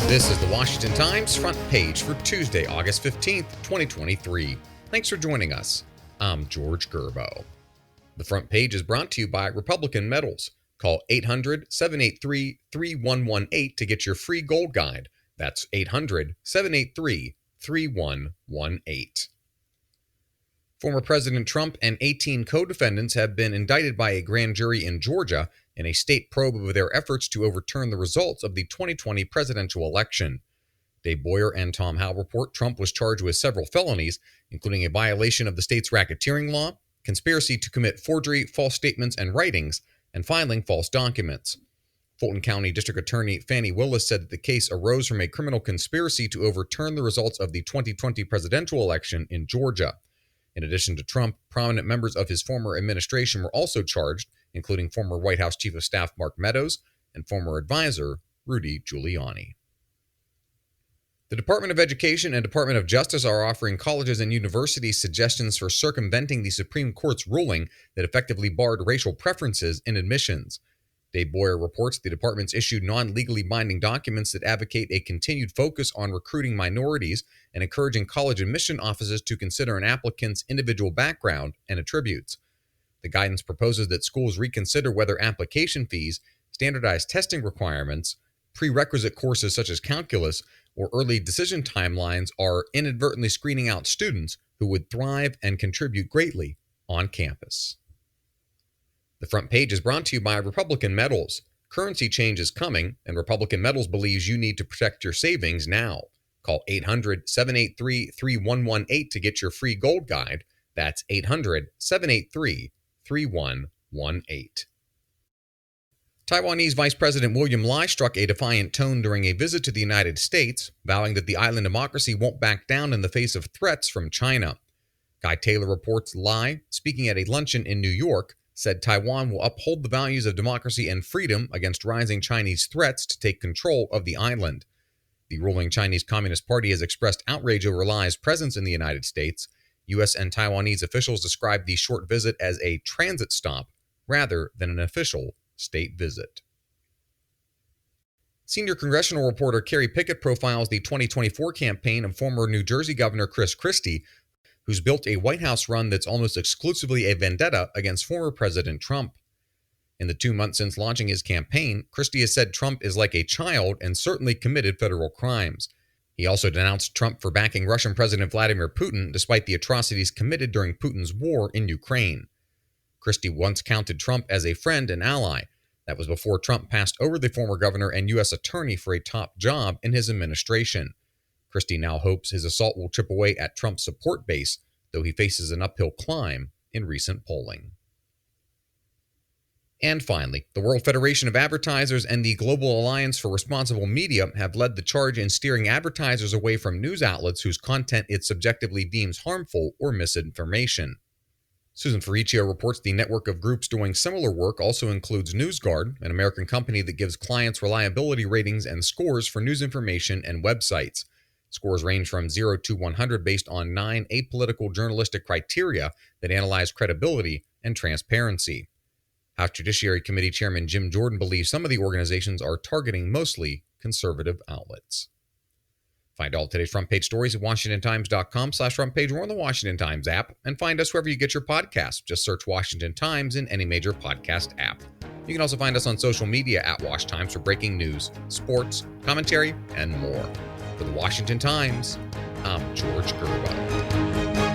This is the Washington Times front page for Tuesday, August 15th, 2023. Thanks for joining us. I'm George Gerbo. The front page is brought to you by Republican Metals. Call 800-783-3118 to get your free gold guide. That's 800-783-3118. Former President Trump and 18 co-defendants have been indicted by a grand jury in Georgia in a state probe of their efforts to overturn the results of the 2020 presidential election. Dave Boyer and Tom Howell report Trump was charged with several felonies, including a violation of the state's racketeering law, conspiracy to commit forgery, false statements and writings, and filing false documents. Fulton County District Attorney Fannie Willis said that the case arose from a criminal conspiracy to overturn the results of the 2020 presidential election in Georgia. In addition to Trump, prominent members of his former administration were also charged, including former White House Chief of Staff Mark Meadows and former advisor Rudy Giuliani. The Department of Education and Department of Justice are offering colleges and universities suggestions for circumventing the Supreme Court's ruling that effectively barred racial preferences in admissions. Dave Boyer reports the departments issued non-legally binding documents that advocate a continued focus on recruiting minorities and encouraging college admission offices to consider an applicant's individual background and attributes. The guidance proposes that schools reconsider whether application fees, standardized testing requirements, prerequisite courses such as calculus, or early decision timelines are inadvertently screening out students who would thrive and contribute greatly on campus. The front page is brought to you by Republican Metals. Currency change is coming, and Republican Metals believes you need to protect your savings now. Call 800-783-3118 to get your free gold guide. That's 800-783-3118. Taiwanese Vice President William Lai struck a defiant tone during a visit to the United States, vowing that the island democracy won't back down in the face of threats from China. Guy Taylor reports Lai, speaking at a luncheon in New York, said Taiwan will uphold the values of democracy and freedom against rising Chinese threats to take control of the island. The ruling Chinese Communist Party has expressed outrage over Lai's presence in the United States. U.S. and Taiwanese officials described the short visit as a transit stop rather than an official state visit. Senior congressional reporter Kerry Pickett profiles the 2024 campaign of former New Jersey Governor Chris Christie, who's built a White House run that's almost exclusively a vendetta against former President Trump. In the 2 months since launching his campaign, Christie has said Trump is like a child and certainly committed federal crimes. He also denounced Trump for backing Russian President Vladimir Putin despite the atrocities committed during Putin's war in Ukraine. Christie once counted Trump as a friend and ally. That was before Trump passed over the former governor and U.S. attorney for a top job in his administration. Christie now hopes his assault will chip away at Trump's support base, though he faces an uphill climb in recent polling. And finally, the World Federation of Advertisers and the Global Alliance for Responsible Media have led the charge in steering advertisers away from news outlets whose content it subjectively deems harmful or misinformation. Susan Ferricchio reports the network of groups doing similar work also includes NewsGuard, an American company that gives clients reliability ratings and scores for news information and websites. Scores range from 0 to 100 based on 9 apolitical journalistic criteria that analyze credibility and transparency. House Judiciary Committee Chairman Jim Jordan believes some of the organizations are targeting mostly conservative outlets. Find all today's front page stories at WashingtonTimes.com/front page or on the Washington Times app, and find us wherever you get your podcasts. Just search Washington Times in any major podcast app. You can also find us on social media at Wash Times for breaking news, sports, commentary, and more. For the Washington Times, I'm George Gerbo.